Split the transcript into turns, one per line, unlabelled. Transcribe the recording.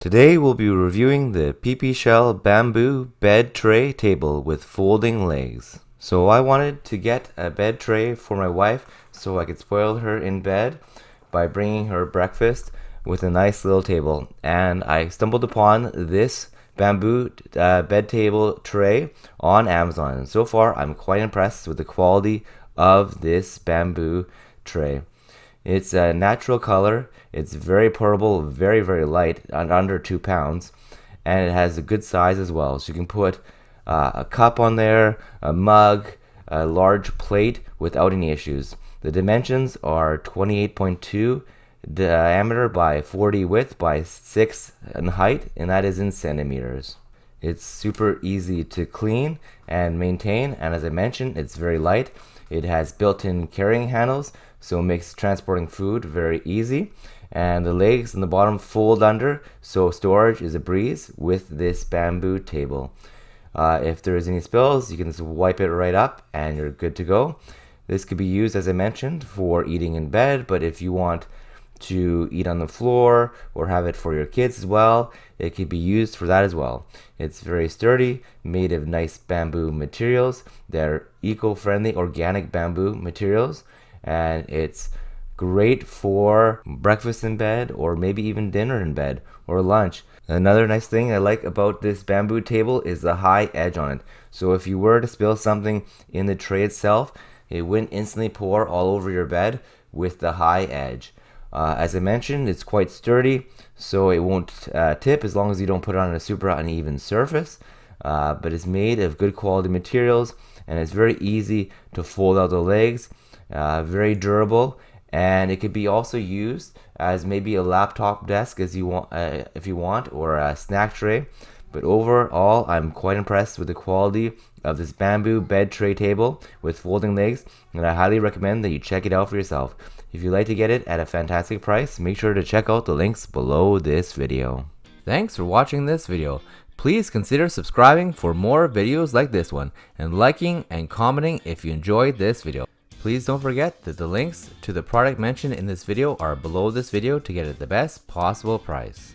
Today we'll be reviewing the Pipishell bamboo bed tray table with folding legs. So I wanted to get a bed tray for my wife so I could spoil her in bed by bringing her breakfast with a nice little table. And I stumbled upon this bamboo bed table tray on Amazon. And so far I'm quite impressed with the quality of this bamboo tray. It's a natural color, it's very portable, very light, under 2 pounds, and it has a good size as well. So you can put a cup on there, a mug, a large plate without any issues. The dimensions are 28.2 diameter by 40 width by 6 in height, and that is in centimeters. It's super easy to clean and maintain, and as I mentioned, it's very light. It has built-in carrying handles, so it makes transporting food very easy. And the legs and the bottom fold under, so storage is a breeze with this bamboo table. If there's any spills, you can just wipe it right up and you're good to go. This could be used, as I mentioned, for eating in bed, but if you want to eat on the floor or have it for your kids as well, it could be used for that as well. It's very sturdy, made of nice bamboo materials. They're eco-friendly organic bamboo materials, and it's great for breakfast in bed or maybe even dinner in bed or lunch. Another nice thing I like about this bamboo table is the high edge on it. So if you were to spill something in the tray itself, it wouldn't instantly pour all over your bed with the high edge. As I mentioned, it's quite sturdy, so it won't tip as long as you don't put it on a super uneven surface. But it's made of good quality materials, and it's very easy to fold out the legs. Very durable, and it could be also used as maybe a laptop desk as you want, if you want, or a snack tray. But overall, I'm quite impressed with the quality of this bamboo bed tray table with folding legs, and I highly recommend that you check it out for yourself. If you'd like to get it at a fantastic price, make sure to check out the links below this video. Thanks for watching this video. Please consider subscribing for more videos like this one, and liking and commenting if you enjoyed this video. Please don't forget that the links to the product mentioned in this video are below this video to get it at the best possible price.